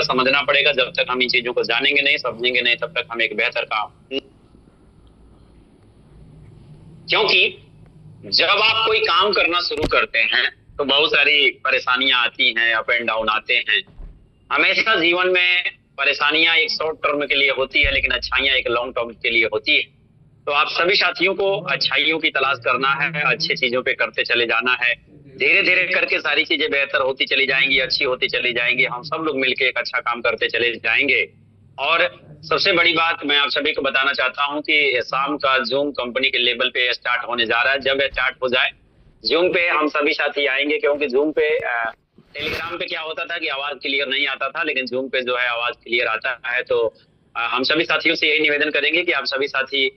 समझना पड़ेगा। जब तक हम इन चीजों को जानेंगे नहीं, समझेंगे नहीं, तब तक हम एक बेहतर काम, क्योंकि जब आप कोई काम करना शुरू करते हैं तो बहुत सारी परेशानियां आती हैं, अप एंड डाउन आते हैं। हमेशा जीवन में परेशानियां एक शॉर्ट टर्म के लिए होती है, लेकिन अच्छाइयां एक लॉन्ग टर्म के लिए होती है। तो आप सभी साथियों को अच्छाइयों की तलाश करना है, अच्छी चीजों पे करते चले जाना है। धीरे धीरे करके सारी चीजें बेहतर होती चली जाएंगी, अच्छी होती चली जाएंगी। हम सब लोग मिलकर एक अच्छा काम करते चले जाएंगे। और सबसे बड़ी बात मैं आप सभी को बताना चाहता हूँ कि शाम का जूम कंपनी के लेवल पे स्टार्ट होने जा रहा है। जब ये स्टार्ट हो जाए, जूम पे हम सभी साथी आएंगे, क्योंकि जूम पे टेलीग्राम पे क्या होता था कि आवाज क्लियर नहीं आता था, लेकिन जूम पे जो है आवाज क्लियर आता है। तो हम सभी साथियों से यही निवेदन करेंगे कि आप सभी साथी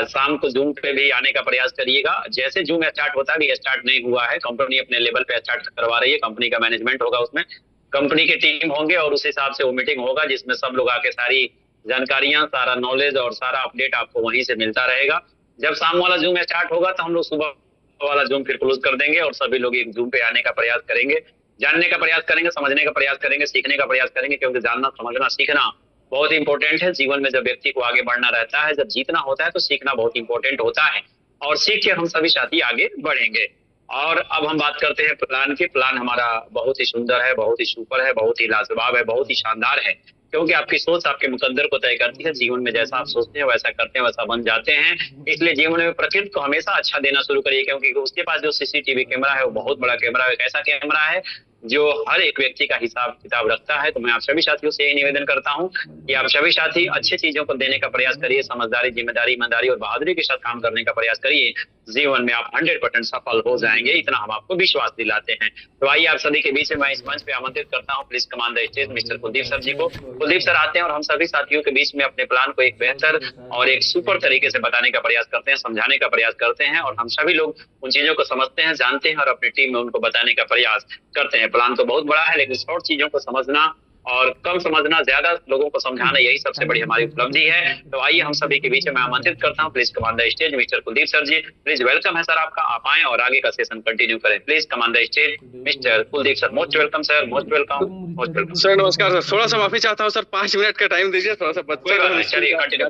शाम को जूम पे भी आने का प्रयास करिएगा। जैसे जूम स्टार्ट होता है, अभी स्टार्ट नहीं हुआ है, कंपनी अपने लेवल पे स्टार्ट करवा रही है, कंपनी का मैनेजमेंट होगा उसमें, कंपनी की टीम होंगे और उस हिसाब से वो मीटिंग होगा, जिसमें सब लोग आके सारी जानकारियां, सारा नॉलेज और सारा अपडेट आपको वहीं से मिलता रहेगा। जब शाम वाला जूम स्टार्ट होगा तो हम लोग सुबह वाला जूम फिर क्लोज कर देंगे और सभी लोग एक जूम पे आने का प्रयास करेंगे, जानने का प्रयास करेंगे, समझने का प्रयास करेंगे, सीखने का प्रयास करेंगे। क्योंकि जानना, समझना, सीखना बहुत इंपॉर्टेंट है जीवन में। जब व्यक्ति को आगे बढ़ना रहता है, जब जीतना होता है, तो सीखना बहुत इंपॉर्टेंट होता है। और सीख के हम सभी साथी आगे बढ़ेंगे। और अब हम बात करते हैं प्लान की। प्लान हमारा बहुत ही सुंदर है, बहुत ही सुपर है, बहुत ही लाजवाब है, बहुत ही शानदार है। क्योंकि आपकी सोच आपके मुकद्दर को तय करती है। जीवन में जैसा आप सोचते हैं, वैसा करते हैं, वैसा बन जाते हैं। इसलिए जीवन में प्रकृति को हमेशा अच्छा देना शुरू करिए, क्योंकि उसके पास जो सीसीटीवी कैमरा है वो बहुत बड़ा कैमरा है। एक ऐसा कैमरा है जो हर एक व्यक्ति का हिसाब किताब रखता है। तो मैं आप सभी साथियों से यही निवेदन करता हूँ कि आप सभी साथी अच्छी चीजों को देने का प्रयास करिए, समझदारी, जिम्मेदारी, ईमानदारी और बहादुरी के साथ काम करने का प्रयास करिए। जीवन में आप 100% सफल हो जाएंगे, इतना हम आपको विश्वास दिलाते हैं। तो आइए आप सभी के बीच में मैं इस मंच पे आमंत्रित करता हूँ, please command the stage, mister Kuldeep sir ji को। कुलदीप सर आते हैं और हम सभी साथियों के बीच में अपने प्लान को एक बेहतर और एक सुपर तरीके से बताने का प्रयास करते हैं, समझाने का प्रयास करते हैं। और हम सभी लोग उन चीजों को समझते हैं, जानते हैं और अपनी टीम में उनको बताने का प्रयास करते हैं। प्लान तो बहुत बड़ा है, लेकिन शॉर्ट चीजों को समझना और कम समझना, ज्यादा लोगों को समझाना, यही सबसे बड़ी हमारी उपलब्धि है। तो आइए हम सभी के बीच में आमंत्रित करता हूँ, please command the stage, mister Kuldeep sir ji. Please welcome है सर आपका, आप आए और आगे का सेशन कंटिन्यू करें। Please command the stage, mister Kuldeep sir. Most welcome sir, most welcome, most welcome sir. नमस्कार सर, थोड़ा सा माफी चाहता हूँ सर, 5 मिनट का टाइम दीजिए, थोड़ा सा कोई बात नहीं, चलिए कंटिन्यू,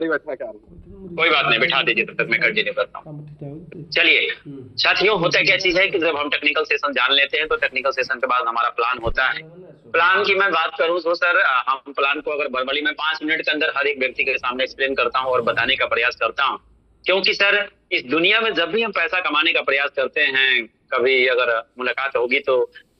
कोई बात नहीं, बिठा दीजिए, तब तक मैं कंटिन्यू करता हूँ। चलिए साथियों, होता क्या चीज है कि जब हम टेक्निकल सेशन जान लेते हैं तो टेक्निकल सेशन के बाद हमारा प्लान होता है। प्लान की मैं बात करूं तो सर, हम प्लान को अगर वर्बली में 5 मिनट के अंदर हर एक व्यक्ति के सामने एक्सप्लेन करता हूं और बताने का प्रयास करता हूं। क्योंकि सर इस दुनिया में जब भी हम पैसा कमाने का प्रयास करते हैं, कभी अगर मुलाकात होगी तो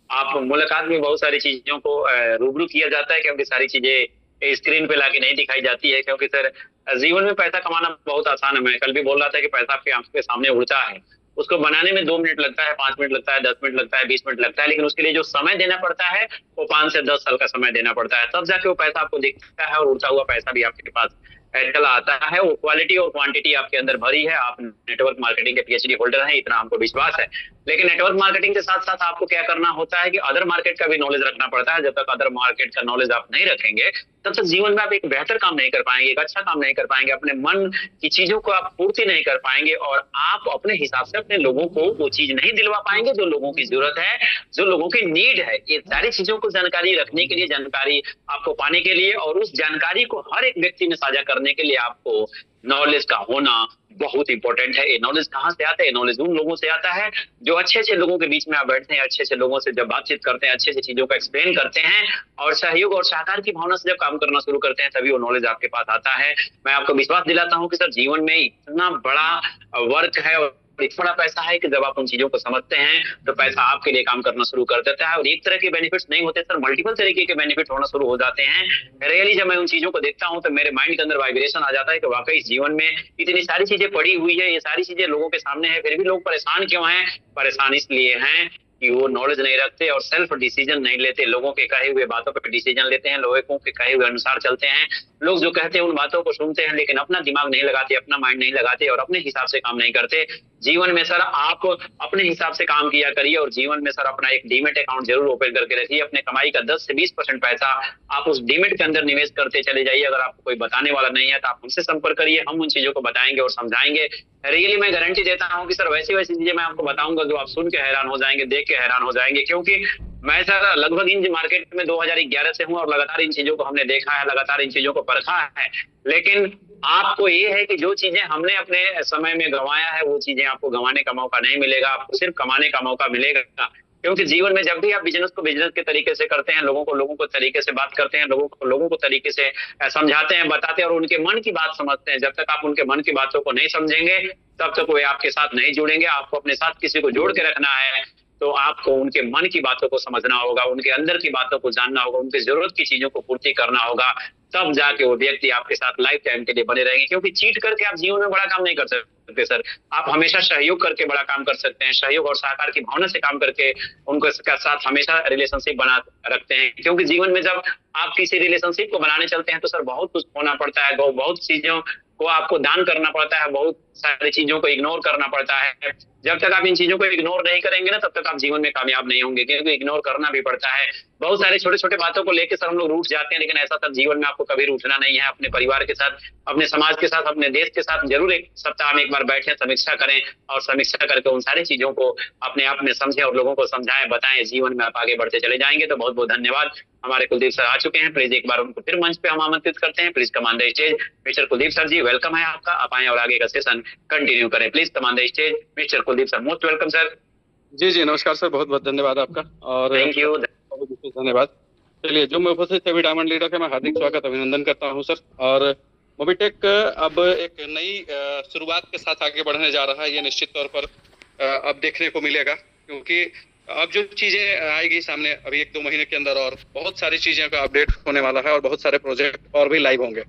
आप मुलाकात में बहुत सारी चीजों को रूबरू किया जाता है, क्योंकि सारी चीजें स्क्रीन पे लाके नहीं दिखाई जाती है। क्योंकि सर जीवन में पैसा कमाना बहुत आसान है। मैं कल भी बोल रहा था कि पैसा आपके आंखों के सामने उड़ता है, उसको बनाने में 2 मिनट लगता है, 5 मिनट लगता है, 10 मिनट लगता है, 20 मिनट लगता है, लेकिन उसके लिए जो समय देना पड़ता है वो 5 से 10 साल का समय देना पड़ता है। तब जाके वो पैसा आपको दिखता है और उड़ता हुआ पैसा भी आपके पास चला आता है। वो क्वालिटी और क्वांटिटी आपके अंदर भरी है। आप नेटवर्क मार्केटिंग के पीएचडी होल्डर हैं, इतना हमको विश्वास है। लेकिन नेटवर्क मार्केटिंग के साथ साथ आपको क्या करना होता है कि अदर मार्केट का भी नॉलेज रखना पड़ता है। जब तक अदर मार्केट का नॉलेज आप नहीं रखेंगे, तब तक जीवन में आप एक बेहतर काम नहीं कर पाएंगे, एक अच्छा काम नहीं कर पाएंगे, अपने मन की चीजों को आप पूर्ति नहीं कर पाएंगे और आप अपने हिसाब से अपने लोगों को वो चीज नहीं दिलवा पाएंगे जो लोगों की जरूरत है, जो लोगों की नीड है। ये सारी चीजों को जानकारी रखने के लिए, जानकारी आपको पाने के लिए और उस जानकारी को हर एक व्यक्ति में साझा करने के लिए आपको नॉलेज का होना बहुत इंपॉर्टेंट है। ये नॉलेज कहाँ से आता है? नॉलेज उन लोगों से आता है जो अच्छे अच्छे लोगों के बीच में आप बैठते हैं, अच्छे अच्छे लोगों से जब बातचीत करते हैं, अच्छे अच्छे चीजों को एक्सप्लेन करते हैं और सहयोग और सहकार की भावना से जब काम करना शुरू करते हैं, तभी वो नॉलेज आपके पास आता है। मैं आपको विश्वास दिलाता हूँ कि सर जीवन में इतना बड़ा वर्क है और इतना बड़ा पैसा है कि जब आप उन चीजों को समझते हैं तो पैसा आपके लिए काम करना शुरू कर देता है। और एक तरह के बेनिफिट्स नहीं होते सर, मल्टीपल तरीके के बेनिफिट होना शुरू हो जाते हैं। रियली जब मैं उन चीजों को देखता हूं तो मेरे माइंड के अंदर वाइब्रेशन आ जाता है कि वाकई इस जीवन में इतनी सारी चीजें पड़ी हुई है, ये सारी चीजें लोगों के सामने है, फिर भी लोग परेशान क्यों हैं? परेशान इसलिए हैं कि वो नॉलेज नहीं रखते और सेल्फ डिसीजन नहीं लेते। लोगों के कहे हुए बातों पर डिसीजन लेते हैं, लोगों के कहे हुए अनुसार चलते हैं। लोग जो कहते हैं उन बातों को सुनते हैं, लेकिन अपना दिमाग नहीं लगाते, अपना माइंड नहीं लगाते और अपने हिसाब से काम नहीं करते। जीवन में सर आप अपने हिसाब से काम किया करिए और जीवन में सर अपना एक डीमेट अकाउंट जरूर ओपन करके रखिए। अपने कमाई का 10 से 20% पैसा आप उस डीमेट के अंदर निवेश करते चले जाइए। अगर आपको कोई बताने वाला नहीं है तो आप हमसे संपर्क करिए, हम उन चीजों को बताएंगे और समझाएंगे। रियली मैं गारंटी देता हूँ कि सर वैसी वैसी चीजें मैं आपको बताऊंगा जो आप सुन के हैरान हो जाएंगे, देख के हैरान हो जाएंगे। क्योंकि मैं सर लगभग इन मार्केट में 2011 से हूँ और लगातार इन चीजों को हमने देखा है, लगातार इन चीजों को परखा है। लेकिन आपको ये है कि जो चीजें हमने अपने समय में गंवाया है वो चीजें आपको गंवाने का मौका नहीं मिलेगा, आपको सिर्फ कमाने का मौका मिलेगा। क्योंकि जीवन में जब भी आप बिजनेस को बिजनेस के तरीके से करते हैं, लोगों को तरीके से बात करते हैं, लोगों को तरीके से समझाते हैं, बताते हैं और उनके मन की बात समझते हैं, जब तक आप उनके मन की बातों को नहीं समझेंगे तब तक वे आपके साथ नहीं जुड़ेंगे। आपको अपने साथ किसी को जोड़ के रखना है तो आपको उनके मन की बातों को समझना होगा, उनके अंदर की बातों को जानना होगा, उनकी जरूरत की चीजों को पूर्ति करना होगा, तब जाके वो व्यक्ति आपके साथ लाइफ टाइम के लिए बने रहेंगे। क्योंकि चीट करके आप जीवन में बड़ा काम नहीं कर सकते सर। आप हमेशा सहयोग करके बड़ा काम कर सकते हैं, सहयोग और सहकार की भावना से काम करके उनके साथ हमेशा रिलेशनशिप बना रखते हैं। क्योंकि जीवन में जब आप किसी रिलेशनशिप को बनाने चलते हैं तो सर बहुत कुछ होना पड़ता है, बहुत चीजों को आपको दान करना पड़ता है, बहुत सारी चीजों को इग्नोर करना पड़ता है। जब तक आप इन चीजों को इग्नोर नहीं करेंगे ना तब तक आप जीवन में कामयाब नहीं होंगे, क्योंकि इग्नोर करना भी पड़ता है। बहुत सारे छोटे छोटे बातों को लेकर सर हम लोग रूठ जाते हैं, लेकिन ऐसा सर जीवन में आपको कभी रूठना नहीं है। अपने परिवार के साथ, अपने समाज के साथ, अपने देश के साथ जरूर एक सप्ताह में एक बार बैठे, समीक्षा करें और समीक्षा करके उन सारी चीजों को अपने आप में समझें और लोगों को समझाएं, बताएं। जीवन में आप आगे बढ़ते चले जाएंगे। तो बहुत बहुत धन्यवाद। हमारे कुलदीप सर आ चुके हैं, प्लीज एक बार उनको फिर मंच पे हम आमंत्रित करते हैं। Please command the stage mister Kuldeep sir ji, welcome है आपका। आप आए और आगे का सेशन कंटिन्यू करें। Please command the stage mister Kuldeep sir, most welcome sir. जी जी नमस्कार सर, बहुत बहुत धन्यवाद आपका और थैंक यू। धन्यवाद। चलिए, जो मैं उपस्थित सभी डायमंड लीडर का मैं हार्दिक स्वागत अभिनंदन करता हूं सर। और मोबिटेक अब एक नई शुरुआत के साथ आगे बढ़ने जा रहा है, ये निश्चित तौर पर अब देखने को मिलेगा। क्योंकि अब जो चीजें आएगी सामने अभी 1-2 महीने के अंदर, और बहुत सारी चीजें का अपडेट होने वाला है और बहुत सारे प्रोजेक्ट और भी लाइव होंगे।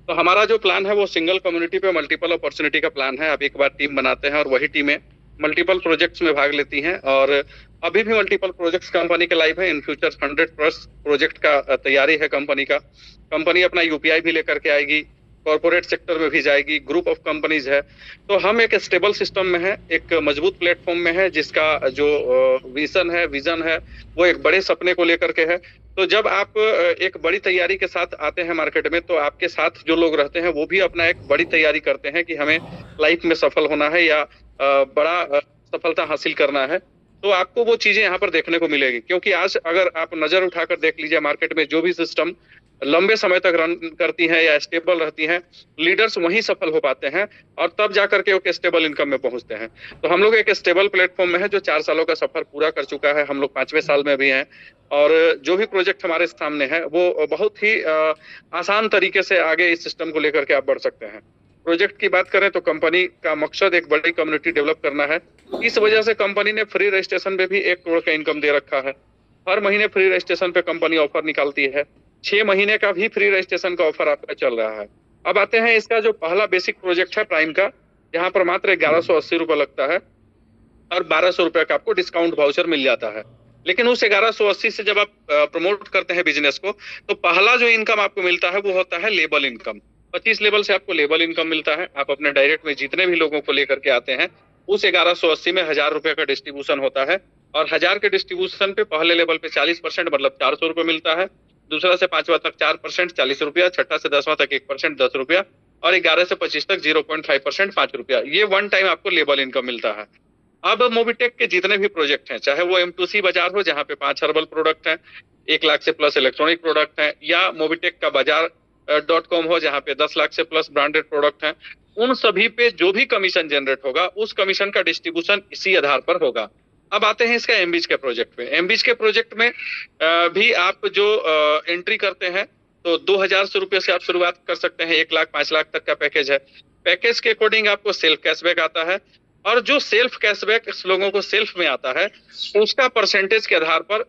तो हमारा जो प्लान है वो सिंगल कम्युनिटी पे मल्टीपल अपॉर्चुनिटी का प्लान है। अब एक बार टीम बनाते हैं और वही टीमें मल्टीपल प्रोजेक्ट्स में भाग लेती हैं, और अभी भी मल्टीपल प्रोजेक्ट्स कंपनी के लाइव है। इन फ्यूचर 100+ प्रोजेक्ट का तैयारी है कंपनी का। कंपनी अपना यूपीआई भी लेकर के आएगी, कॉर्पोरेट सेक्टर में भी जाएगी, ग्रुप ऑफ कंपनीज है। तो हम एक स्टेबल सिस्टम में है, एक मजबूत प्लेटफॉर्म में है, जिसका जो विजन है वो एक बड़े सपने को लेकर के है। तो जब आप एक बड़ी तैयारी के साथ आते हैं मार्केट में, तो आपके साथ जो लोग रहते हैं वो भी अपना एक बड़ी तैयारी करते हैं कि हमें लाइफ में सफल होना है या बड़ा सफलता हासिल करना है। तो आपको वो चीजें यहाँ पर देखने को मिलेगी। क्योंकि आज अगर आप नजर उठाकर देख लीजिए मार्केट में जो भी सिस्टम लंबे समय तक रन करती हैं या स्टेबल रहती हैं, लीडर्स वहीं सफल हो पाते हैं और तब जाकर के वो स्टेबल इनकम में पहुंचते हैं। तो हम लोग एक स्टेबल प्लेटफॉर्म में है जो 4 सालों का सफर पूरा कर चुका है। हम लोग 5वें साल में भी हैं और जो भी प्रोजेक्ट हमारे सामने है वो बहुत ही आसान तरीके से आगे इस सिस्टम को लेकर के आप बढ़ सकते हैं। प्रोजेक्ट की बात करें तो कंपनी का मकसद एक बड़ी कम्युनिटी डेवलप करना है। इस वजह से कंपनी ने फ्री रजिस्ट्रेशन पे भी 1 करोड़ का इनकम दे रखा है। हर महीने फ्री रजिस्ट्रेशन पे कंपनी ऑफर निकालती है। 6 महीने का भी फ्री रजिस्ट्रेशन का ऑफर आपका चल रहा है। अब आते हैं इसका जो पहला बेसिक प्रोजेक्ट है प्राइम का, यहाँ पर मात्र 1180 रुपये लगता है और 1200 रुपये का आपको डिस्काउंट वाउचर मिल जाता है। लेकिन उस 1180 से जब आप प्रमोट करते हैं बिजनेस को, तो पहला जो इनकम आपको मिलता है वो होता है लेबल इनकम। 25 लेवल से आपको लेबल इनकम मिलता है। आप अपने डायरेक्ट में जितने भी लोगों को लेकर के आते हैं, उस 1180 में 1000 रुपये का डिस्ट्रीब्यूशन होता है और 1000 के डिस्ट्रीब्यूशन पे पहले लेवल पे 40% मतलब 400 रुपये मिलता है। दूसरा से 5वां तक 4% 40 रुपया, छठा से 10वां तक 1% 10 रुपया और 11 से 25 तक 0.5% 5 रुपया। ये वन टाइम आपको लेबल इनकम मिलता है। अब मोबिटेक के जितने भी प्रोजेक्ट हैं, चाहे वो M2C बाजार हो जहाँ पे 5 हर्बल प्रोडक्ट हैं, 1 लाख से प्लस इलेक्ट्रॉनिक प्रोडक्ट हैं, या मोबिटेक का बाजार.com हो जहाँ पे 10 लाख से प्लस ब्रांडेड प्रोडक्ट हैं, उन सभी पे जो भी कमीशन जनरेट होगा उस कमीशन का डिस्ट्रीब्यूशन इसी आधार पर होगा। अब आते हैं इसका एमबीज के प्रोजेक्ट पे। एमबीज के प्रोजेक्ट में भी आप जो एंट्री करते हैं तो 2000 रुपये से आप शुरुआत कर सकते हैं। 1 लाख 5 लाख तक का पैकेज है। पैकेज के अकॉर्डिंग आपको सेल्फ कैशबैक आता है और जो सेल्फ कैशबैक लोगों को सेल्फ में आता है उसका परसेंटेज के आधार पर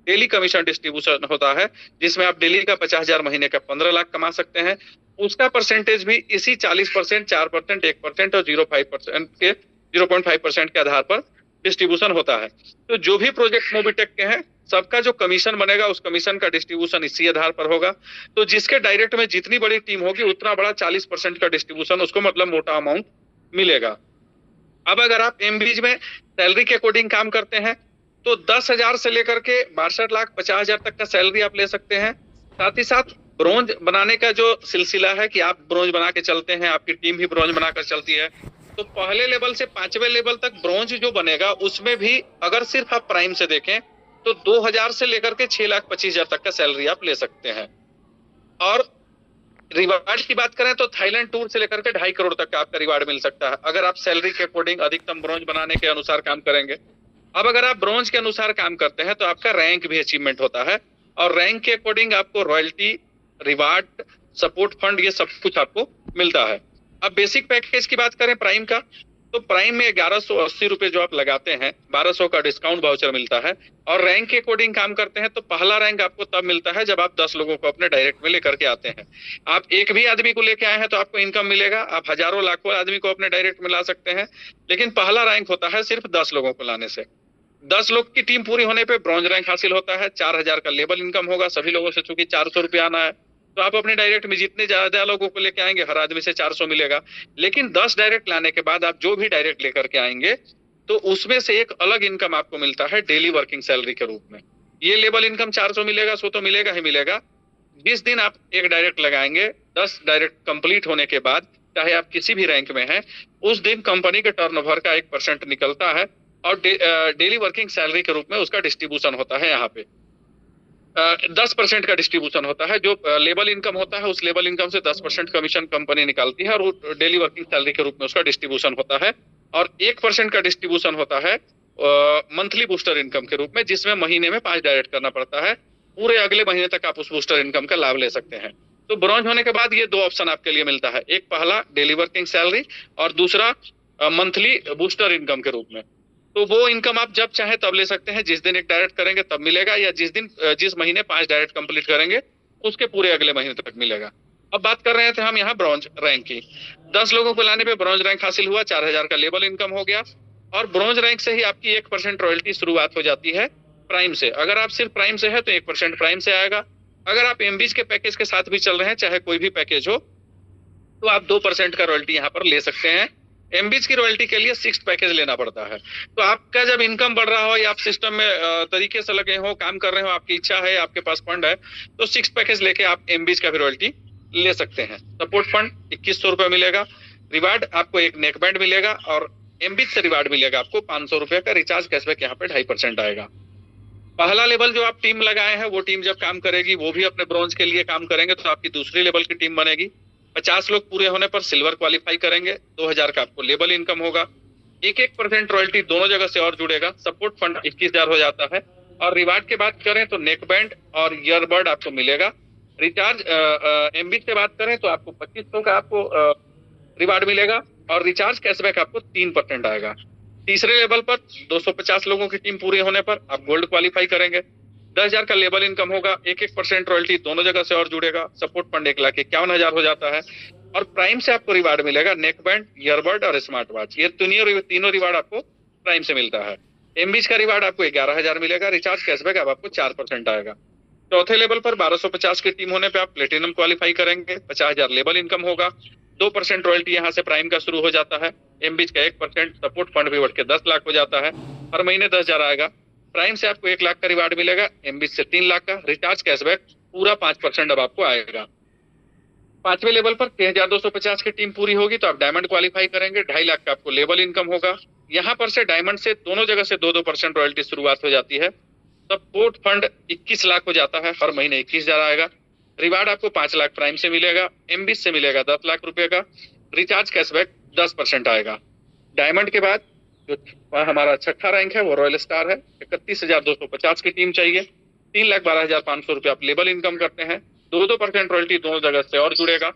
डेली कमीशन डिस्ट्रीब्यूशन होता है, जिसमें आप डेली का 50,000, महीने का 15 लाख कमा सकते हैं। उसका परसेंटेज भी इसी 40%, 4%, 1% और 0.5% के आधार पर डिस्ट्रीब्यूशन होता है। तो जो भी प्रोजेक्ट मोबिटेक के हैं सबका जो कमीशन बनेगा उस कमीशन का डिस्ट्रीब्यूशन इसी आधार पर होगा। तो जिसके डायरेक्ट में जितनी बड़ी टीम होगी उतना बड़ा 40% का डिस्ट्रीब्यूशन उसको मतलब मोटा अमाउंट मिलेगा। अब अगर आप एमबीज में सैलरी के अकॉर्डिंग काम करते हैं तो 10,000 से लेकर के 62 लाख 50,000 तक का सैलरी आप ले सकते हैं। साथ ही साथ ब्रोंज बनाने का जो सिलसिला है कि आप ब्रोंज बना के चलते हैं, आपकी टीम भी ब्रोंज बनाकर चलती है, तो पहले लेवल से 5वें लेवल तक ब्रोंज जो बनेगा उसमें भी अगर सिर्फ आप प्राइम से देखें तो 2000 से लेकर के 6,25,000 तक का सैलरी आप ले सकते हैं। और रिवार्ड की बात करें तो थाईलैंड टूर से लेकर के 2.5 करोड़ तक का आपका रिवार्ड मिल सकता है, अगर आप सैलरी के अकॉर्डिंग अधिकतम ब्रॉन्ज बनाने के अनुसार काम करेंगे। अब अगर आप ब्रॉन्ज के अनुसार काम करते हैं तो आपका रैंक भी अचीवमेंट होता है, और रैंक के अकॉर्डिंग आपको रॉयल्टी, रिवार्ड, सपोर्ट फंड, ये सब कुछ आपको मिलता है। अब बेसिक पैकेज की बात करें प्राइम का, तो प्राइम में 1180 रुपए जो आप लगाते हैं, 1200 का डिस्काउंट वाउचर मिलता है। और रैंक के अकॉर्डिंग काम करते हैं तो पहला रैंक आपको तब मिलता है जब आप 10 लोगों को अपने डायरेक्ट में लेकर के आते हैं। आप एक भी आदमी को लेके आए हैं तो आपको इनकम मिलेगा, आप हजारों लाखों आदमी को अपने डायरेक्ट में ला सकते हैं, लेकिन पहला रैंक होता है सिर्फ 10 लोगों को लाने से। 10 लोग की टीम पूरी होने पे ब्रॉन्ज रैंक हासिल होता है, 4000 का लेवल इनकम होगा, सभी लोगों से चूंकि 400 रुपया आना है, तो आप अपने डायरेक्ट में जितने ज्यादा लोगों को लेके आएंगे हर आदमी से 400 मिलेगा। लेकिन 10 डायरेक्ट लाने के बाद आप जो भी डायरेक्ट लेकर के आएंगे तो उसमें से एक अलग इनकम आपको मिलता है डेली वर्किंग सैलरी के रूप में। ये लेवल इनकम 400 मिलेगा, सो तो मिलेगा ही मिलेगा। जिस दिन आप एक डायरेक्ट लगाएंगे, 10 डायरेक्ट कंप्लीट होने के बाद, चाहे आप किसी भी रैंक में हैं, उस दिन कंपनी के टर्नओवर का 1% निकलता है और डेली वर्किंग सैलरी के रूप में उसका डिस्ट्रीब्यूशन होता है। यहाँ पे 10% का डिस्ट्रीब्यूशन होता है, जो लेवल इनकम होता है उस लेवल इनकम से 10% कमीशन कंपनी निकालती है, और वो डेली वर्किंग सैलरी के रूप में उसका डिस्ट्रीब्यूशन होता है। और 1% का डिस्ट्रीब्यूशन होता है मंथली बूस्टर इनकम के रूप में, जिसमें महीने में 5 डायरेक्ट करना पड़ता है। पूरे अगले महीने तक आप उस बूस्टर इनकम का लाभ ले सकते हैं। तो ब्रॉन्ज होने के बाद ये 2 ऑप्शन आपके लिए मिलता है, एक पहला डेली वर्किंग सैलरी और दूसरा मंथली बूस्टर इनकम के रूप में। तो वो इनकम आप जब चाहे तब ले सकते हैं, जिस दिन एक डायरेक्ट करेंगे तब मिलेगा, या जिस महीने 5 डायरेक्ट कंप्लीट करेंगे उसके पूरे अगले महीने तक मिलेगा। अब बात कर रहे थे हम यहाँ ब्रॉन्ज रैंक की। 10 लोगों को लाने पे ब्रॉन्ज रैंक हासिल हुआ, 4000 का लेवल इनकम हो गया, और ब्रॉन्ज रैंक से ही आपकी 1% रॉयल्टी शुरुआत हो जाती है प्राइम से। अगर आप सिर्फ प्राइम से है तो 1% प्राइम से आएगा। अगर आप एमबीज के पैकेज के साथ भी चल रहे हैं, चाहे कोई भी पैकेज हो, तो आप 2% का रॉयल्टी यहाँ पर ले सकते हैं। एमबीज की रॉयल्टी के लिए 6 पैकेज लेना पड़ता है। तो आपका जब इनकम बढ़ रहा हो या आप सिस्टम में तरीके से लगे हो, काम कर रहे हो, आपकी इच्छा है, आपके पास फंड है, तो 6 पैकेज लेके आप एमबीज का भी रॉयल्टी ले सकते हैं। सपोर्ट फंड 2100 रुपए मिलेगा, रिवार्ड आपको एक नेक बैंड मिलेगा, और एमबीज से रिवार्ड मिलेगा आपको 500 रुपए का। रिचार्ज कैशबैक यहाँ पे 2.5% आएगा। पहला लेवल जो आप टीम लगाए हैं वो टीम जब काम करेगी, वो भी अपने ब्रॉन्ज के लिए काम करेंगे, तो आपकी दूसरी लेवल की टीम बनेगी। 50 लोग पूरे होने पर सिल्वर क्वालिफाई करेंगे, 2000 का आपको लेवल इनकम होगा, 1% रॉयल्टी दोनों जगह से और जुड़ेगा, सपोर्ट फंड 21,000 हो जाता है। और रिवार्ड की बात करें तो नेक बैंड और ईयरबड आपको मिलेगा। रिचार्ज एमबी से बात करें तो आपको 2500 का आपको रिवार्ड मिलेगा, और रिचार्ज कैशबैक आपको 3% आएगा। तीसरे लेवल पर 250 लोगों की टीम पूरी होने पर आप गोल्ड क्वालिफाई करेंगे, 10,000 का लेवल इनकम होगा, 1% रॉयल्टी दोनों जगह से और जुड़ेगा, सपोर्ट फंड 1,51,000 हो जाता है। और प्राइम से आपको रिवार्ड मिलेगा नेक बैंड, ईयरबड और स्मार्ट वॉच। ये तीनों रिवार्ड आपको प्राइम से मिलता है। एमबीज का रिवार्ड आपको 11,000 मिलेगा, रिचार्ज कैशबैक अब आपको 4% आएगा। चौथे लेवल पर 1250 की टीम होने पे आप प्लेटिनम क्वालिफाई करेंगे, 50,000 लेवल इनकम होगा, 2% रॉयल्टी यहाँ से प्राइम का शुरू हो जाता है, एमबीज का 1%, सपोर्ट फंड भी बढ़ के 10 लाख हो जाता है, हर महीने 10,000 आएगा। प्राइम से आपको 1 लाख का रिवार्ड मिलेगा, एमबीज से 3 लाख का, रिचार्ज कैशबैक पूरा 5% अब आपको आएगा। 5वें लेवल पर 6,250 की टीम पूरी होगी तो आप डायमंड क्वालिफाई करेंगे, 2.5 लाख का आपको लेवल इनकम होगा। यहाँ पर से डायमंड से दोनों जगह से 2% रॉयल्टी शुरुआत हो जाती है। सपोर्ट फंड 21 लाख हो जाता है, हर महीने 21,000 आएगा। रिवार्ड आपको 5 लाख प्राइम से मिलेगा, एमबीज से मिलेगा 10 लाख रुपए का, रिचार्ज कैशबैक 10% आएगा। डायमंड के बाद जो हमारा छठा रैंक है वो रॉयल स्टार है, 31,250 की टीम चाहिए, 3,12,500 रुपए आप लेवल इनकम करते हैं, 2% रॉयल्टी दोनों जगह से और जुड़ेगा,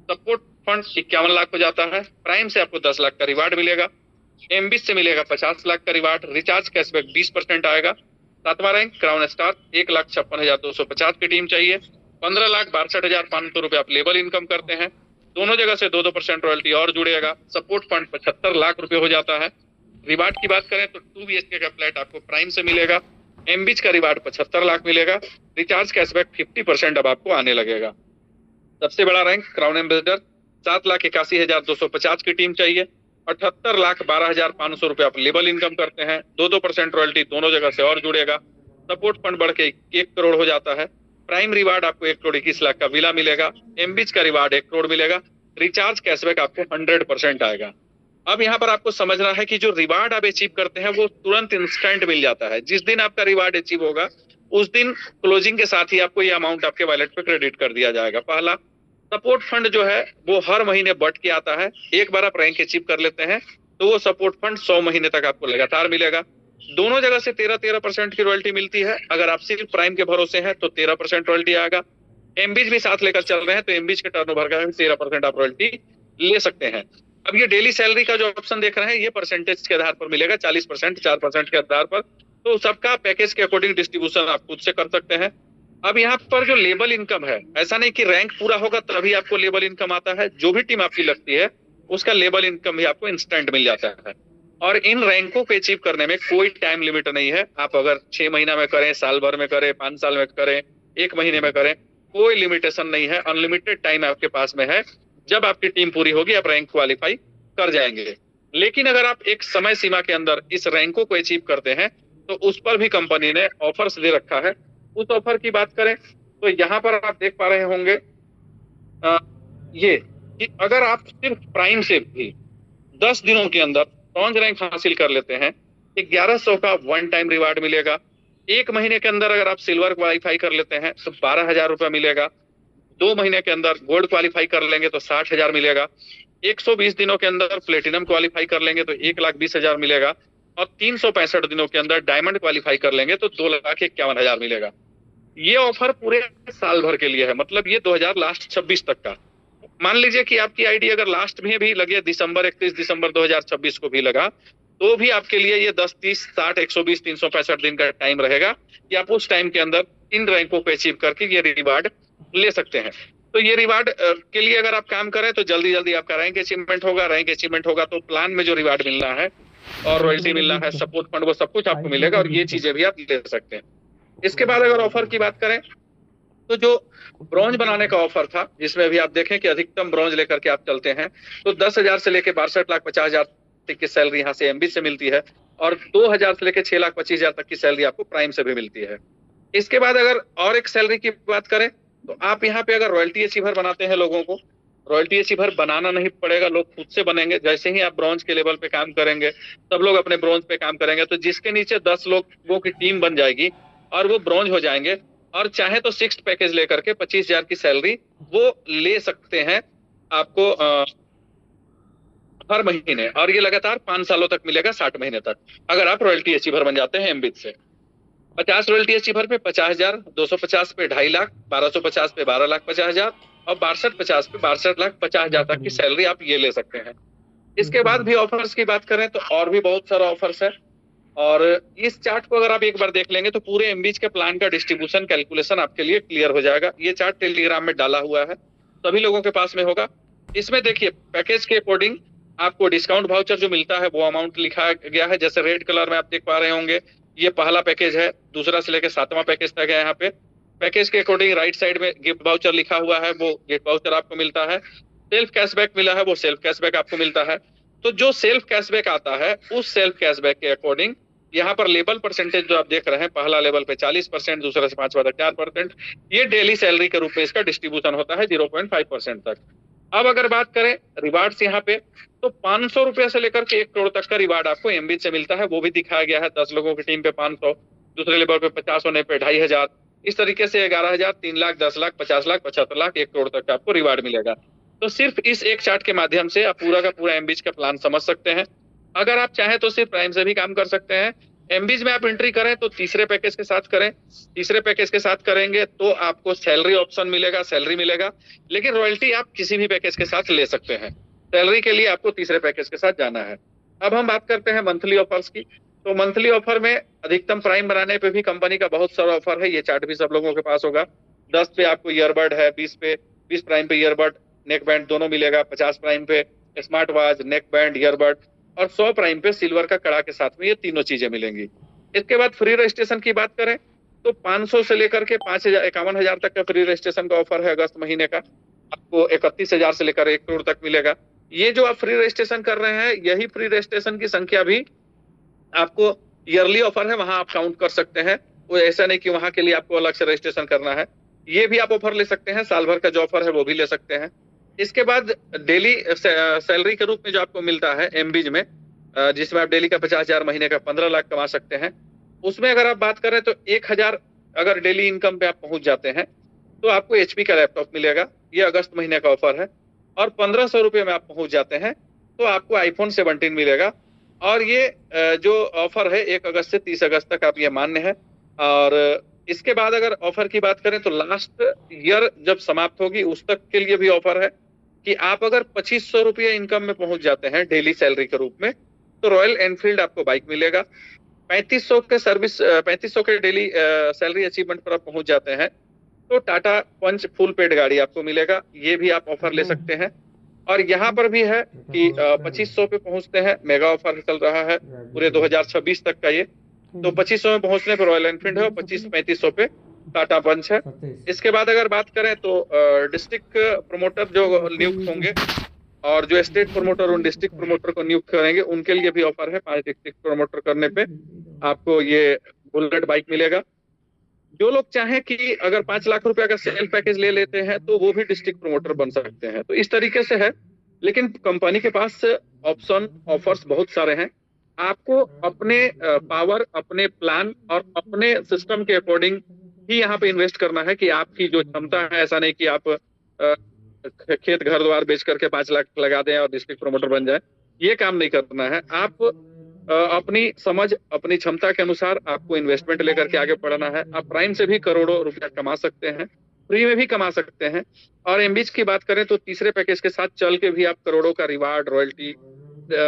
सपोर्ट फंड 51 लाख हो जाता है, प्राइम से आपको 10 लाख का रिवार्ड मिलेगा, एमबीज से मिलेगा 50 लाख का रिवार्ड, रिचार्ज कैशबैक 20% आएगा। 7वां रैंक क्राउन स्टार, 1,56,250 की टीम चाहिए, 15,62,500 रुपए आप लेवल इनकम करते हैं, दोनों जगह से 2% रॉयल्टी और जुड़ेगा, सपोर्ट फंड 75 लाख रुपए हो जाता है। रिवार्ड की बात करें तो 2 BHK का फ्लैट आपको प्राइम से मिलेगा, एमबीज का रिवार्ड 75 लाख मिलेगा, रिचार्ज कैशबैक 50% अब आपको आने लगेगा। सबसे बड़ा रैंक क्राउन एम्बेसडर, 7,81,250 की टीम चाहिए, 78,12,500 रुपए आप लेवल इनकम करते हैं, 2% रॉयल्टी दोनों जगह से और जुड़ेगा, सपोर्ट फंड बढ़ के 1 करोड़ हो जाता है। प्राइम रिवार्ड आपको 1,21 लाख का विला मिलेगा, एमबीज का रिवार्ड 1 करोड़ मिलेगा, रिचार्ज कैशबैक आपको 100% आएगा। अब यहाँ पर आपको समझना है कि जो रिवार्ड आप अचीव करते हैं वो तुरंत इंस्टेंट मिल जाता है। जिस दिन आपका रिवार्ड अचीव होगा उस दिन क्लोजिंग के साथ ही आपको ये अमाउंट आपके वॉलेट पे क्रेडिट कर दिया जाएगा। पहला सपोर्ट फंड जो है वो हर महीने बढ़ के आता है। एक बार आप रैंक अचीव कर लेते हैं तो वो सपोर्ट फंड 100 महीने तक आपको लगातार मिलेगा। दोनों जगह से 13% की रॉयल्टी मिलती है। अगर आप सिर्फ प्राइम के भरोसे हैं तो 13% रॉयल्टी आएगा। एमबीज भी साथ लेकर चल रहे हैं तो एमबीज के टर्नओवर का 13% आप रॉयल्टी ले सकते हैं। अब ये डेली सैलरी का जो ऑप्शन देख रहे हैं ये परसेंटेज के आधार पर मिलेगा, 40%, 4% के आधार पर। तो सबका पैकेज के अकॉर्डिंग डिस्ट्रीब्यूशन आप खुद से कर सकते हैं। अब यहाँ पर जो लेबल इनकम है, ऐसा नहीं कि रैंक पूरा होगा तभी आपको लेबल इनकम आता है। जो भी टीम आपकी लगती है उसका लेबल इनकम भी आपको इंस्टेंट मिल जाता है। और इन रैंकों को अचीव करने में कोई टाइम लिमिट नहीं है। आप अगर 6 महीना में करें, साल भर में करें, 5 साल में करें, 1 महीने में करें, कोई लिमिटेशन नहीं है। अनलिमिटेड टाइम आपके पास में है। जब आपकी टीम पूरी होगी आप रैंक क्वालिफाई कर जाएंगे। लेकिन अगर आप एक समय सीमा के अंदर इस रैंकों को अचीव करते हैं तो उस पर भी कंपनी ने ऑफर्स दे रखा है। उस ऑफर की बात करें तो यहाँ पर आप देख पा रहे होंगे ये कि अगर आप सिर्फ प्राइम से भी 10 दिनों के अंदर ब्रॉन्ज रैंक हासिल कर लेते हैं, 1100 का वन टाइम रिवार्ड मिलेगा। 1 महीने के अंदर अगर आप सिल्वर क्वालिफाई कर लेते हैं तो 12,000 रुपया मिलेगा। 2 महीने के अंदर गोल्ड क्वालिफाई कर लेंगे तो 60,000 मिलेगा। 120 दिनों के अंदर प्लेटिनम क्वालिफाई कर लेंगे तो 1,20,000 मिलेगा। और 365 दिनों के अंदर डायमंड क्वालिफाई कर लेंगे तो 2,51,000 मिलेगा। ये ऑफर पूरे साल भर के लिए है, मतलब ये 2026 तक का। मान लीजिए कि आपकी आईडी अगर लास्ट में भी लगे, 31 दिसंबर 2026 को भी लगा, तो भी आपके लिए ये 10, 30, 60, 120, 365 दिन का टाइम रहेगा कि आप उस टाइम के अंदर इन रैंकों को अचीव करके ये रिवार्ड ले सकते हैं। तो ये रिवार्ड के लिए अगर आप काम करें तो जल्दी जल्दी आपका रैंक अचीवमेंट होगा। रैंक अचीवमेंट होगा तो प्लान में जो रिवार्ड मिलना है और रॉयल्टी मिलना है, सपोर्ट फंड, वो सब कुछ आपको मिलेगा और ये चीजें भी आप ले सकते हैं। इसके बाद अगर ऑफर की बात करें तो जो ब्रॉन्ज बनाने का ऑफर था, जिसमें भी आप देखें कि अधिकतम ब्रॉन्ज लेकर के आप चलते हैं तो 10,000 से लेकर 62,50,000 तक की सैलरी यहाँ से एमबी से मिलती है और 2,000 से लेकर 6,25,000 तक की सैलरी आपको प्राइम से भी मिलती है। इसके बाद अगर और एक सैलरी की बात करें तो आप यहाँ पे अगर रॉयल्टी अचीवर बनाते हैं लोगों को, रॉयल्टी अचीवर बनाना नहीं पड़ेगा, लोग खुद से बनेंगे। जैसे ही आप ब्रॉन्ज के लेवल पे काम करेंगे सब लोग अपने ब्रॉन्ज पे काम करेंगे, तो जिसके नीचे 10 लोगों की टीम बन जाएगी और वो ब्रॉन्ज हो जाएंगे और चाहे तो 6 पैकेज लेकर के 25,000 की सैलरी वो ले सकते हैं आपको हर महीने, और ये लगातार 5 सालों तक मिलेगा, 60 महीने तक, अगर आप रॉयल्टी अचीवर बन जाते हैं एमबीज से। 50 रॉयल्टी अचीवर पे 50,000, 250 पे 2.5 लाख, 1250 पे 12,50,000 और 6250 पे 62,50,000 तक की सैलरी आप ये ले सकते हैं। इसके बाद भी ऑफर्स की बात करें तो और भी बहुत सारा ऑफर्स है और इस चार्ट को अगर आप एक बार देख लेंगे तो पूरे एमबीज के प्लान का डिस्ट्रीब्यूशन कैलकुलेशन आपके लिए क्लियर हो जाएगा। ये चार्ट टेलीग्राम में डाला हुआ है, सभी लोगों के पास में होगा। इसमें देखिए पैकेज के अकॉर्डिंग आपको डिस्काउंट वाउचर जो मिलता है वो अमाउंट लिखा गया है। जैसे रेड कलर में आप देख पा रहे होंगे ये पहला पैकेज है, दूसरा से लेकर 7वां पैकेज तक है। यहाँ पे पैकेज के अकॉर्डिंग राइट साइड में गिफ्ट वाउचर लिखा हुआ है, वो गिफ्ट वाउचर आपको मिलता है। सेल्फ कैशबैक मिला है, वो सेल्फ कैशबैक आपको मिलता है। तो जो सेल्फ कैशबैक आता है उस सेल्फ कैशबैक के अकॉर्डिंग यहाँ पर लेबल परसेंटेज जो आप देख रहे हैं, पहला लेवल पे 40%, दूसरा से 5वां तक 4%, ये डेली सैलरी के रूप में इसका डिस्ट्रीब्यूशन होता है 0.5% तक। अब अगर बात करें रिवार्ड्स यहाँ पे तो 500 रुपए से लेकर के 1 करोड़ तक का रिवार्ड आपको एमबीज से मिलता है, वो भी दिखाया गया है। 10 लोगों की टीम पे 500, दूसरे लेवल पे 50 होने पे 2,500, इस तरीके से 11,000, 3 लाख, 10 लाख, 50 लाख, 75 लाख, 1 करोड़ तक का आपको रिवार्ड मिलेगा। तो सिर्फ इस एक चार्ट के माध्यम से आप पूरा का पूरा एमबीज का प्लान समझ सकते हैं। अगर आप चाहें तो सिर्फ प्राइम से भी काम कर सकते हैं। एमबीज में आप एंट्री करें तो तीसरे पैकेज के साथ करें, तीसरे पैकेज के साथ करेंगे तो आपको सैलरी ऑप्शन मिलेगा, सैलरी मिलेगा, लेकिन रॉयल्टी आप किसी भी पैकेज के साथ ले सकते हैं। सैलरी के लिए आपको तीसरे पैकेज के साथ जाना है। अब हम बात करते हैं मंथली ऑफर्स की। तो मंथली ऑफर में अधिकतम प्राइम बनाने पे भी कंपनी का बहुत सारा ऑफर है, ये चार्ट भी सब लोगों के पास होगा। 10 पे आपको ईयरबड है, 20 प्राइम पे ईयरबड, नेक बैंड दोनों मिलेगा, 50 प्राइम पे smart watch, neck band, earbud और 100 प्राइम पे सिल्वर का कड़ा के साथ में ये तीनों चीजें मिलेंगी। इसके बाद फ्री रजिस्ट्रेशन की बात करें तो 500 से लेकर के 51,000 तक का फ्री रजिस्ट्रेशन का ऑफर है अगस्त महीने का। आपको 31,000 से लेकर 1 करोड़ तक मिलेगा। ये जो आप फ्री रजिस्ट्रेशन कर रहे हैं, यही फ्री रजिस्ट्रेशन की संख्या भी आपको ईयरली ऑफर है, वहां आप काउंट कर सकते हैं। वो ऐसा नहीं कि वहां के लिए आपको अलग से रजिस्ट्रेशन करना है, ये भी आप ऑफर ले सकते हैं। साल भर का जो ऑफर है वो भी ले सकते हैं। इसके बाद डेली सैलरी के रूप में जो आपको मिलता है एमबीज में, जिसमें आप डेली का 50,000 महीने का 15 लाख कमा सकते हैं, उसमें अगर आप बात करें तो 1,000 अगर डेली इनकम पे आप पहुंच जाते हैं तो आपको एचपी का लैपटॉप मिलेगा। ये अगस्त महीने का ऑफर है। और 1,500 रुपये में आप पहुंच जाते हैं तो आपको आईफोन 17 मिलेगा। और ये जो ऑफर है 1 अगस्त से 30 अगस्त तक आप ये मान्य है। और इसके बाद अगर ऑफर की बात करें तो लास्ट ईयर जब समाप्त होगी उस तक के लिए भी ऑफर है कि आप अगर 2,500 रुपये इनकम में पहुंच जाते हैं डेली सैलरी के रूप में तो रॉयल एनफील्ड आपको बाइक मिलेगा। 3500 के डेली सैलरी अचीवमेंट पर आप पहुंच जाते हैं तो टाटा पंच फुल पेड गाड़ी आपको मिलेगा। ये भी आप ऑफर ले सकते हैं। और यहाँ पर भी है कि 2,500 पे पहुंचते हैं, मेगा ऑफर चल रहा है पूरे 2026 तक का ये। तो 2,500 में पहुंचने पर रॉयल एनफील्ड है और 3500 पे टाटा पंच है। इसके बाद अगर बात करें तो डिस्ट्रिक्ट प्रमोटर जो नियुक्त होंगे और जो स्टेट प्रमोटर उन डिस्ट्रिक्ट प्रमोटर को नियुक्त करेंगे उनके लिए भी ऑफर है। 5 डिस्ट्रिक्ट प्रमोटर करने पे आपको ये बुलेट बाइक मिलेगा। जो लोग चाहें कि अगर 5 लाख रुपए का सेल पैकेज ले लेते हैं तो वो भी डिस्ट्रिक्ट प्रमोटर बन सकते हैं। तो इस तरीके से है, लेकिन कंपनी के पास ऑप्शन ऑफर्स बहुत सारे हैं। आपको अपने पावर, अपने प्लान और अपने सिस्टम के अकॉर्डिंग ही यहाँ पे इन्वेस्ट करना है कि आपकी जो क्षमता है। ऐसा नहीं कि आप खेत घर द्वार बेच करके 5 लाख लगा दें और डिस्ट्रिक्ट प्रमोटर बन जाए, ये काम नहीं करना है। आप अपनी समझ, अपनी क्षमता के अनुसार आपको इन्वेस्टमेंट लेकर के आगे बढ़ना है। आप प्राइम से भी करोड़ों रुपया कमा सकते हैं, फ्री में भी कमा सकते हैं। और एमबीज की बात करें तो तीसरे पैकेज के साथ चल के भी आप करोड़ों का रिवार्ड, रॉयल्टी,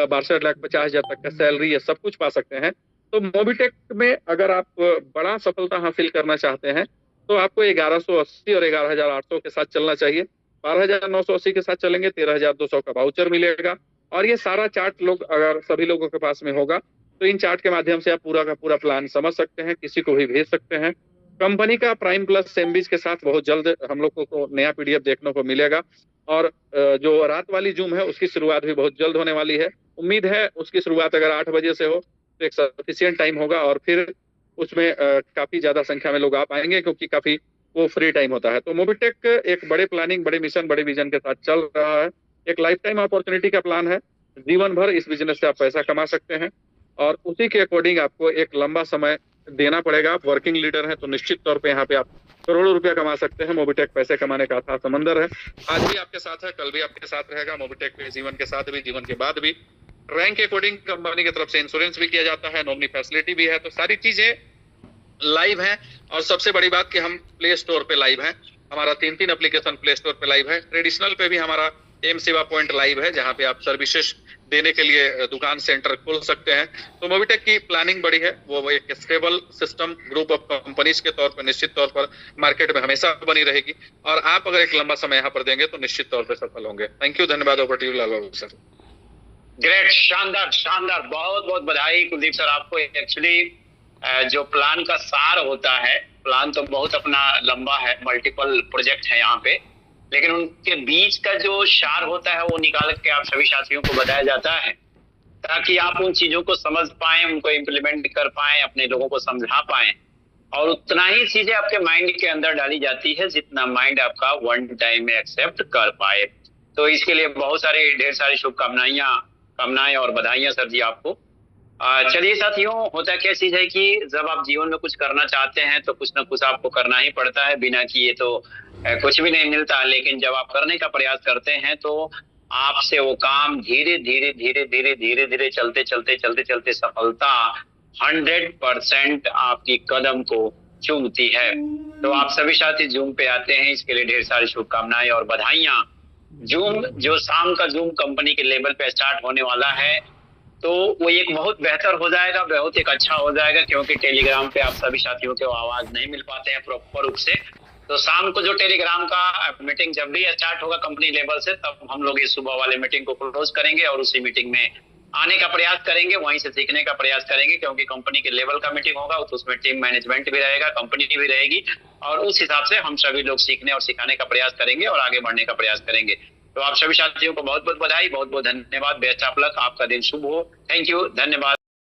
62,50,000 तक का सैलरी, ये सब कुछ पा सकते हैं। तो मोबिटेक में अगर आप बड़ा सफलता हासिल करना चाहते हैं तो आपको 1180 और 11,800 के साथ चलना चाहिए। 12,980 के साथ चलेंगे 13,200 का वाउचर मिलेगा। और ये सारा चार्ट लोग अगर सभी लोगों के पास में होगा तो इन चार्ट के माध्यम से आप पूरा का पूरा प्लान समझ सकते हैं, किसी को भी भेज सकते हैं। कंपनी का प्राइम प्लस एमबीज के साथ बहुत जल्द हम लोग को नया पीडीएफ देखने को मिलेगा। और जो रात वाली जूम है उसकी शुरुआत भी बहुत जल्द होने वाली है। उम्मीद है उसकी शुरुआत अगर 8 बजे से हो तो एक सफिशिएंट टाइम होगा और फिर उसमें काफी ज्यादा संख्या में लोग आ पाएंगे क्योंकि काफी वो फ्री टाइम होता है। तो मोबिटेक एक बड़े प्लानिंग, बड़े मिशन, बड़े विजन के साथ चल रहा है। एक लाइफ टाइम अपॉर्चुनिटी का प्लान है। जीवन भर इस बिजनेस से आप पैसा कमा सकते हैं और उसी के अकॉर्डिंग आपको एक लंबा समय देना पड़ेगा। आप वर्किंग लीडर हैं तो निश्चित तौर पे यहाँ पे आप करोड़ों रुपया कमा सकते हैं। मोबिटेक पैसे कमाने का अथाह समंदर है। आज भी आपके साथ है, कल भी आपके साथ रहेगा। मोबिटेक के जीवन के साथ भी, जीवन के बाद भी। रैंक के अकॉर्डिंग कंपनी की तरफ से इंश्योरेंस भी किया जाता है, नॉमिनी फैसिलिटी भी है। तो सारी चीजें लाइव है। और सबसे बड़ी बात कि हम प्ले स्टोर पे लाइव है। हमारा 3 एप्लीकेशन प्ले स्टोर पे लाइव है। ट्रेडिशनल पे भी हमारा एम सेवा पॉइंट लाइव है जहां पे आप सर्विसेज देने के लिए दुकान सेंटर खोल सकते हैं। तो मोबिटेक की प्लानिंग बड़ी है। वो एक stable system group of companies के तौर पर निश्चित तौर पर मार्केट में हमेशा बनी रहेगी। और आप अगर एक लंबा समय यहाँ पर देंगे तो निश्चित तौर पर सफल होंगे। थैंक यू, धन्यवाद। Over to you Lal Babu sir. Great, शानदार शानदार, बहुत बहुत बधाई कुलदीप सर आपको। एक्चुअली जो प्लान का सार होता है, प्लान तो बहुत अपना लंबा है, मल्टीपल प्रोजेक्ट है यहाँ पे, लेकिन उनके बीच का जो सार होता है वो निकाल के आप सभी साथियों को बताया जाता है ताकि आप उन चीजों को समझ पाएं, उनको इम्प्लीमेंट कर पाएं, अपने लोगों को समझा पाएं। और उतना ही चीजें आपके माइंड के अंदर डाली जाती है जितना माइंड आपका वन टाइम में एक्सेप्ट कर पाए। तो इसके लिए बहुत सारी, ढेर सारी कामनाएं और बधाइयां सर जी आपको। चलिए साथियों, होता क्या चीज है कि जब आप जीवन में कुछ करना चाहते हैं तो कुछ ना कुछ आपको करना ही पड़ता है। बिना किए तो कुछ भी नहीं मिलता। लेकिन जब आप करने का प्रयास करते हैं तो आपसे वो काम धीरे धीरे धीरे धीरे धीरे धीरे चलते चलते चलते चलते सफलता 100% आपकी कदम को चूमती है। तो आप सभी साथी जूम पे आते हैं, इसके लिए ढेर सारी शुभकामनाएं और बधाइयां। जूम जो शाम का जूम कंपनी के लेवल पे स्टार्ट होने वाला है तो वो एक बहुत बेहतर हो जाएगा, बहुत एक अच्छा हो जाएगा, क्योंकि टेलीग्राम पे आप सभी साथियों को आवाज नहीं मिल पाते हैं प्रॉपर रूप से। तो शाम को जो टेलीग्राम का मीटिंग जब भी स्टार्ट होगा कंपनी लेवल से, तब हम लोग इस सुबह वाले मीटिंग को क्लोज करेंगे और उसी मीटिंग में आने का प्रयास करेंगे, वहीं से सीखने का प्रयास करेंगे, क्योंकि कंपनी के लेवल का मीटिंग होगा तो उसमें टीम मैनेजमेंट भी रहेगा, कंपनी भी रहेगी, और उस हिसाब से हम सभी लोग सीखने और सिखाने का प्रयास करेंगे और आगे बढ़ने का प्रयास करेंगे। तो आप सभी साथियों को बहुत बहुत बधाई, बहुत बहुत धन्यवाद। बेस्ट ऑफ लक, आपका दिन शुभ हो। थैंक यू, धन्यवाद।